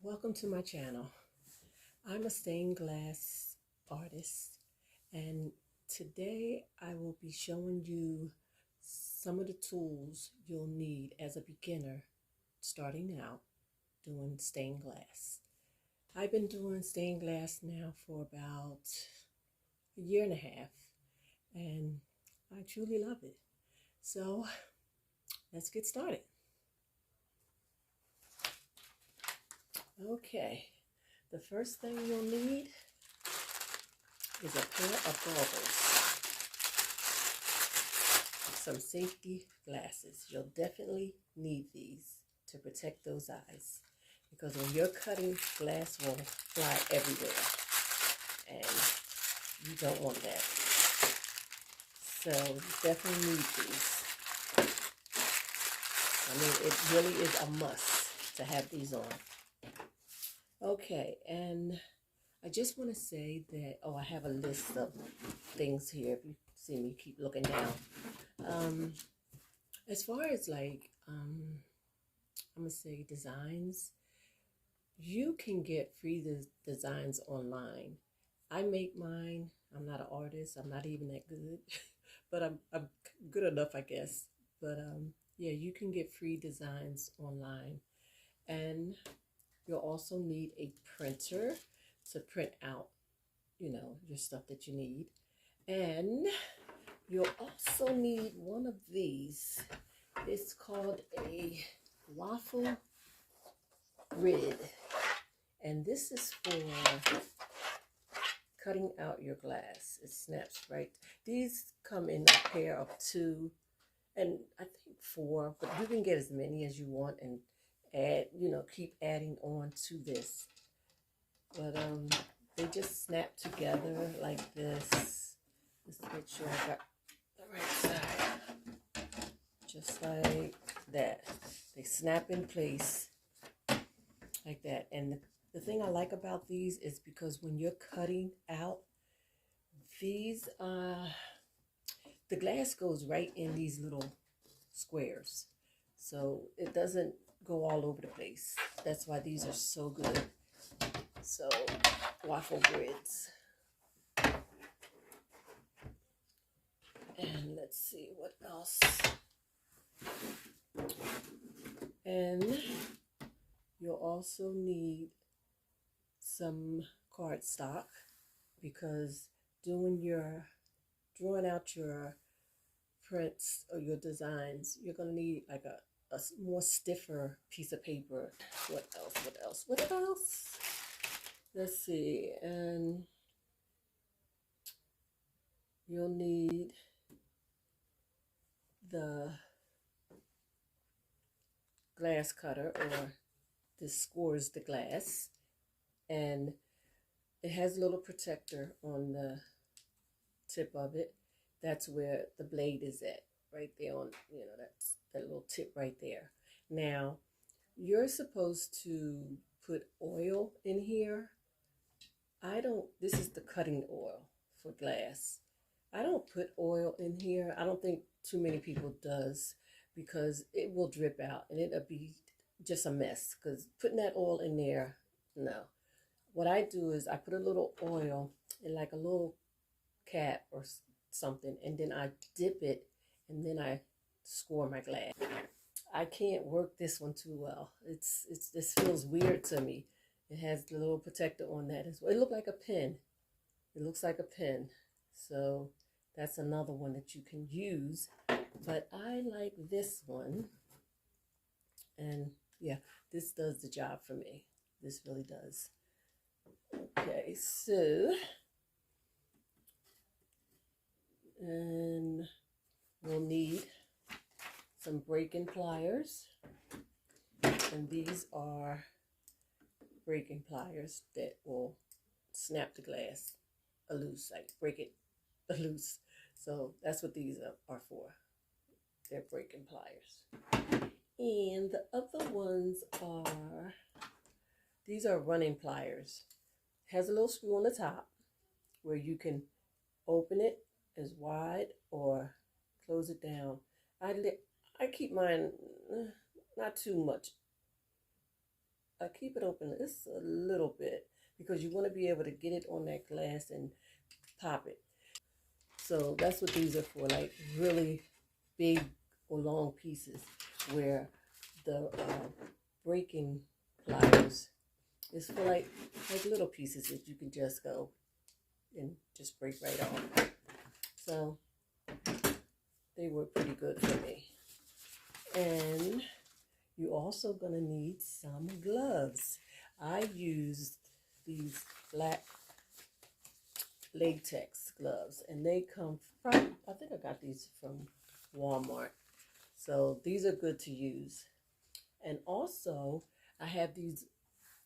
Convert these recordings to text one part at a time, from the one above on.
Welcome to my channel. I'm a stained glass artist, and today I will be showing you some of the tools you'll need as a beginner starting out doing stained glass. I've been doing stained glass now for about a year and a half, and I truly love it. So let's get started. Okay, the first thing you'll need is a pair of goggles, some safety glasses. You'll definitely need these to protect those eyes, because when you're cutting, glass will fly everywhere and you don't want that. So you definitely need these. I mean, it really is a must to have these on. Okay, and I just want to say that, I have a list of things here. If you see me keep looking down. As far as I'm going to say designs, you can get free designs online. I make mine. I'm not an artist. I'm not even that good, but I'm good enough, I guess. But yeah, you can get free designs online. And you'll also need a printer to print out, your stuff that you need. And you'll also need one of these. It's called a waffle grid. And this is for cutting out your glass. It snaps right. These come in a pair of 2 and I think 4, but you can get as many as you want and add, keep adding on to this. But they just snap together like this. Just to make sure I got the right side. Just like that. They snap in place like that. And the thing I like about these is because when you're cutting out, these the glass goes right in these little squares, so it doesn't go all over the place. That's why these are so good. So waffle grids. And let's see what else. And you'll also need some cardstock, because drawing out your prints or your designs, you're going to need like a more stiffer piece of paper. What else? Let's see. And you'll need the glass cutter, or this scores the glass, and it has a little protector on the tip of it. That's where the blade is at, right there on, that's that little tip right there. Now, you're supposed to put oil in here. This is the cutting oil for glass. I don't put oil in here. I don't think too many people does, because it will drip out and it'll be just a mess, because putting that oil in there, no. What I do is I put a little oil in like a little cap or something, and then I dip it, and then I score my glass. I can't work this one too well. This feels weird to me. It has the little protector on that as well. It looks like a pen. It looks like a pen. So that's another one that you can use. But I like this one. And yeah, this does the job for me. This really does. Okay, so, and we'll need some breaking pliers. And these are breaking pliers that will snap the glass loose, like break it loose. So that's what these are for. They're breaking pliers. And the other ones these are running pliers. Has a little screw on the top where you can open it as wide or close it down. I keep mine not too much I keep it open just a little bit because you want to be able to get it on that glass and pop it. So that's what these are for, like really big or long pieces where the breaking pliers is for like little pieces that you can just go and just break right off. So they work pretty good for me. And you're also gonna need some gloves. I used these black latex gloves, and they come from, I think I got these from Walmart. So these are good to use. And also, I have these,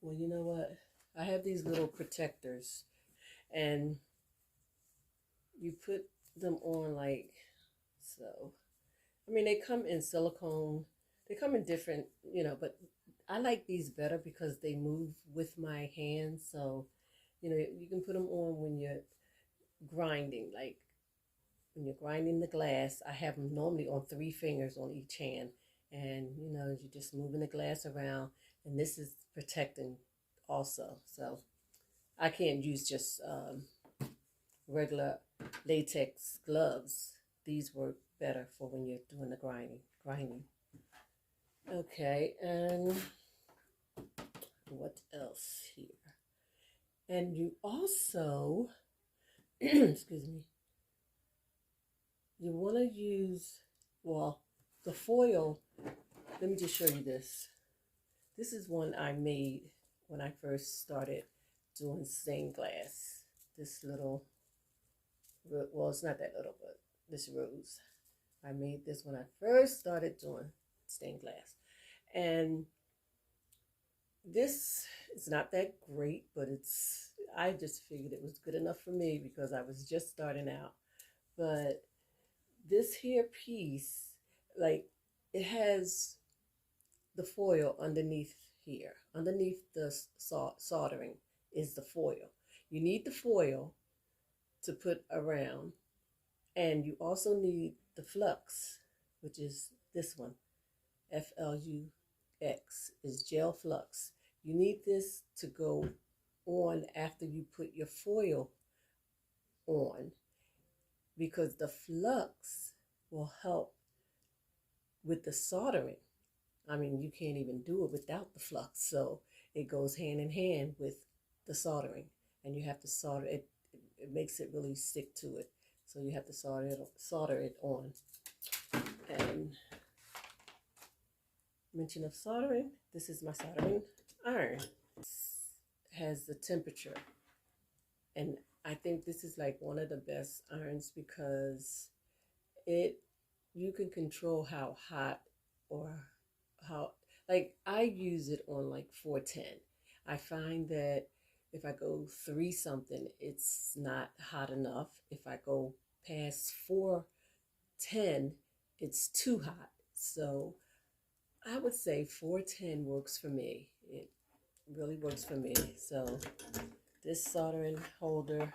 well, you know what? I have these little protectors, and you put them on like so. I mean, they come in silicone, they come in different, but I like these better because they move with my hands. So, you can put them on when you're grinding, like when you're grinding the glass. I have them normally on 3 fingers on each hand, and you're just moving the glass around, and this is protecting also. So I can't use just regular latex gloves. These work better for when you're doing the grinding. Okay, and what else here? And you also, excuse me, you want to use, well, the foil. Let me just show you this. This is one I made when I first started doing stained glass. This little, well, it's not that little, but this rose. I made this when I first started doing stained glass. And this is not that great, but I just figured it was good enough for me because I was just starting out. But this here piece, like, it has the foil underneath here. Underneath the soldering is the foil. You need the foil to put around, and you also need the flux, which is this one. FLUX is gel flux. You need this to go on after you put your foil on, because the flux will help with the soldering. I mean, you can't even do it without the flux. So it goes hand in hand with the soldering, and you have to solder it. It makes it really stick to it. So you have to solder it on. And mention of soldering, this is my soldering iron. It has the temperature, and I think this is like one of the best irons because you can control how hot or how, like, I use it on like 410. I find that if I go 3 something, it's not hot enough. If I go past 410, it's too hot. So I would say 410 works for me. It really works for me. So this soldering holder,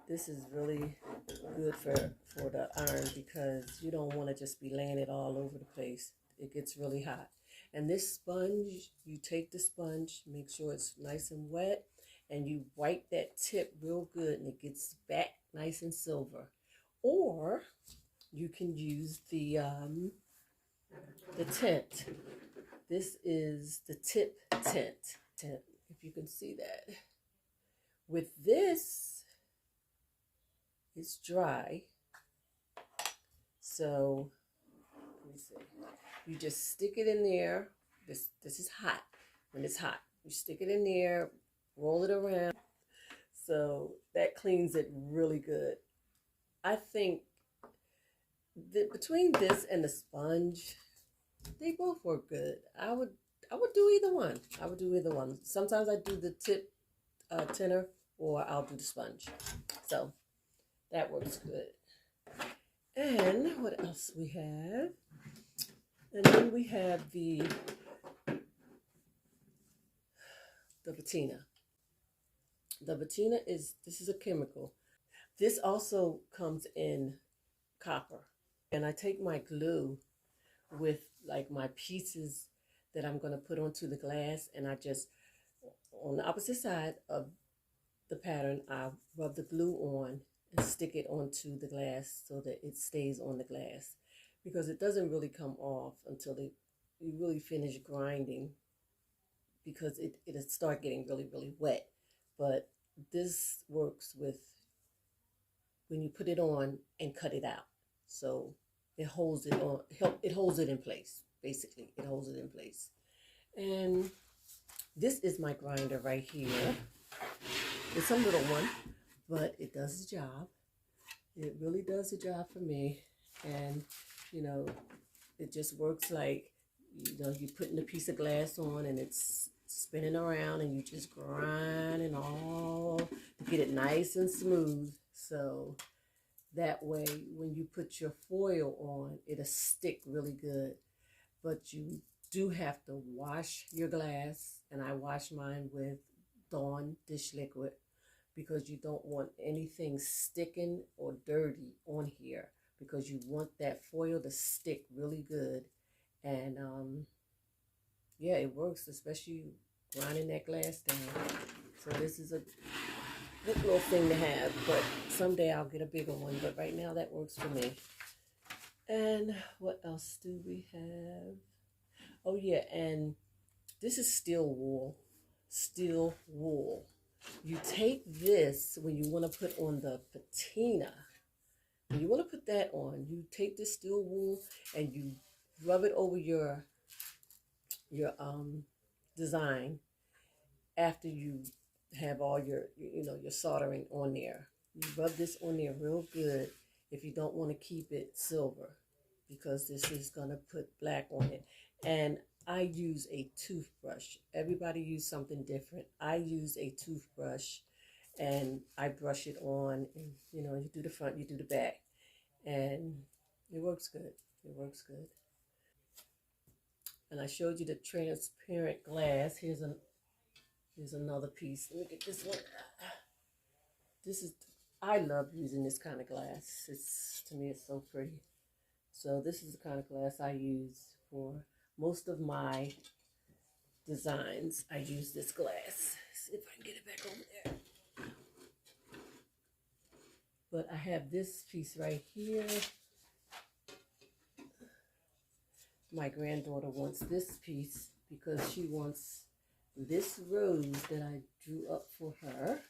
this is really good for the iron because you don't want to just be laying it all over the place. It gets really hot. And this sponge, you take the sponge, make sure it's nice and wet, and you wipe that tip real good, and it gets back nice and silver. Or you can use the tint. This is the tip tint, if you can see that. With this, it's dry, so let me see. You just stick it in there. This is hot. When it's hot, you stick it in there, roll it around. So that cleans it really good. I think that between this and the sponge, they both work good. I would do either one. I would do either one. Sometimes I do the tip tinner, or I'll do the sponge. So that works good. And what else we have? And then we have the patina. The patina this is a chemical. This also comes in copper. And I take my glue with like my pieces that I'm going to put onto the glass, and I just, on the opposite side of the pattern, I rub the glue on and stick it onto the glass so that it stays on the glass, because it doesn't really come off until you really finish grinding, because it'll start getting really, really wet. But this works with when you put it on and cut it out. So it holds it on, it holds it in place. Basically, it holds it in place. And this is my grinder right here. It's a little one, but it does the job. It really does the job for me. And, you know, it just works like, you know, you're putting a piece of glass on and it's spinning around and you just grinding all to get it nice and smooth. So that way, when you put your foil on, it'll stick really good. But you do have to wash your glass, and I wash mine with Dawn dish liquid, because you don't want anything sticking or dirty on here, because you want that foil to stick really good. And yeah, it works, especially grinding that glass down. So this is a good little thing to have, but someday I'll get a bigger one. But right now that works for me. And what else do we have? Oh yeah, and this is steel wool. Steel wool. You take this when you want to put on the patina. When you want to put that on, you take this steel wool and you rub it over your design after you have all your, you know, your soldering on there. You rub this on there real good if you don't want to keep it silver, because this is going to put black on it. And I use a toothbrush. Everybody use something different. I use a toothbrush and I brush it on, and you know, you do the front, you do the back, and it works good. It works good. And I showed you the transparent glass. Here's another piece. Look at this one. This is, I love using this kind of glass. It's, to me, it's so pretty. So this is the kind of glass I use for most of my designs. I use this glass. See if I can get it back over there. But I have this piece right here. My granddaughter wants this piece because she wants this rose that I drew up for her.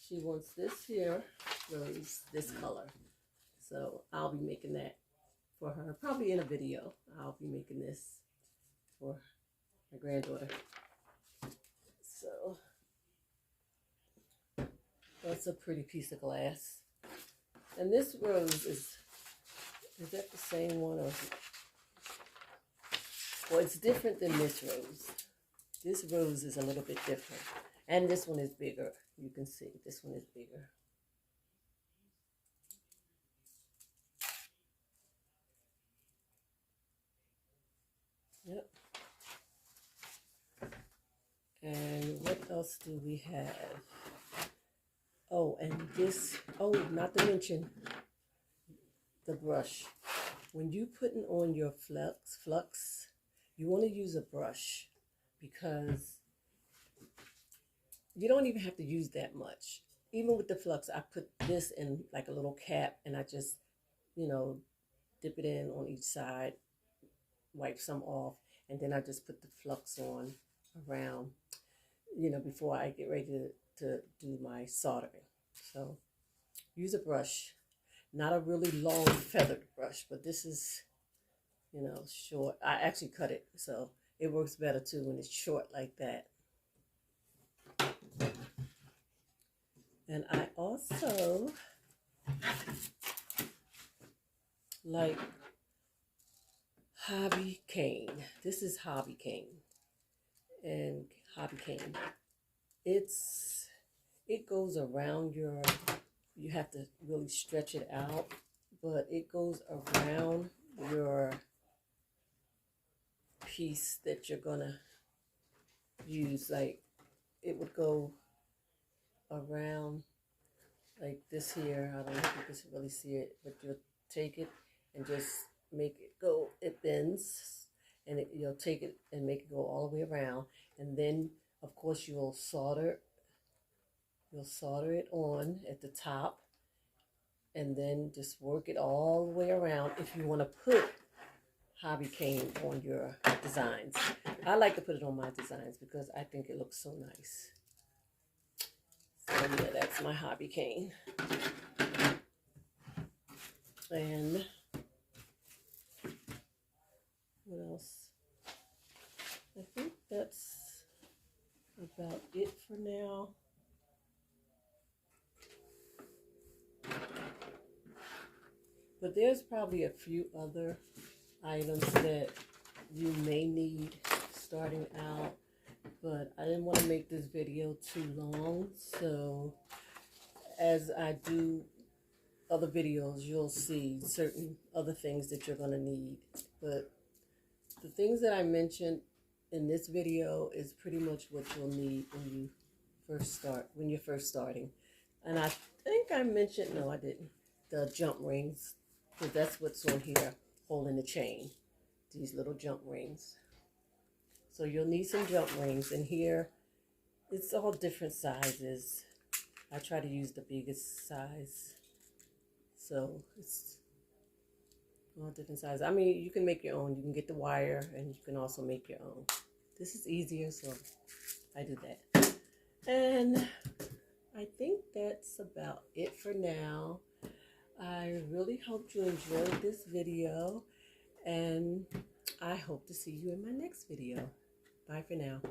She wants this here rose, this color. So I'll be making that for her, probably in a video. I'll be making this for my granddaughter. So that's a pretty piece of glass. And this rose is that the same one, or well, it's different than this rose. This rose is a little bit different. And this one is bigger. You can see this one is bigger. Yep. And what else do we have? Oh, and this, oh, not to mention the brush. When you putting on your flux, you want to use a brush, because you don't even have to use that much. Even with the flux, I put this in like a little cap, and I just, you know, dip it in on each side, wipe some off, and then I just put the flux on around, you know, before I get ready to do my soldering. So use a brush, not a really long feathered brush, but this is, you know, short. I actually cut it, so it works better too when it's short like that. And I also like hobby cane. This is hobby cane. And hobby cane, it goes around your, you have to really stretch it out, but it goes around your piece that you're gonna use. Like, it would go around like this here. I don't know if you can really see it, but you'll take it and just make it go. It bends, and you'll take it and make it go all the way around. And then, of course, you'll solder it on at the top, and then just work it all the way around if you want to put hobby cane on your designs. I like to put it on my designs because I think it looks so nice. So yeah, that's my hobby cane. And what else? I think that's about it for now. But there's probably a few other items that you may need starting out, but I didn't want to make this video too long, so as I do other videos, you'll see certain other things that you're going to need. But the things that I mentioned in this video is pretty much what you'll need when you're first starting. And I think I mentioned, no I didn't, the jump rings, because that's what's on here holding the chain, these little jump rings. So you'll need some jump rings, and here it's all different sizes. I try to use the biggest size, so it's all different sizes. I mean, you can make your own. You can get the wire, and you can also make your own. This is easier, so I do that. And I think that's about it for now. I really hope you enjoyed this video, and I hope to see you in my next video. Bye for now.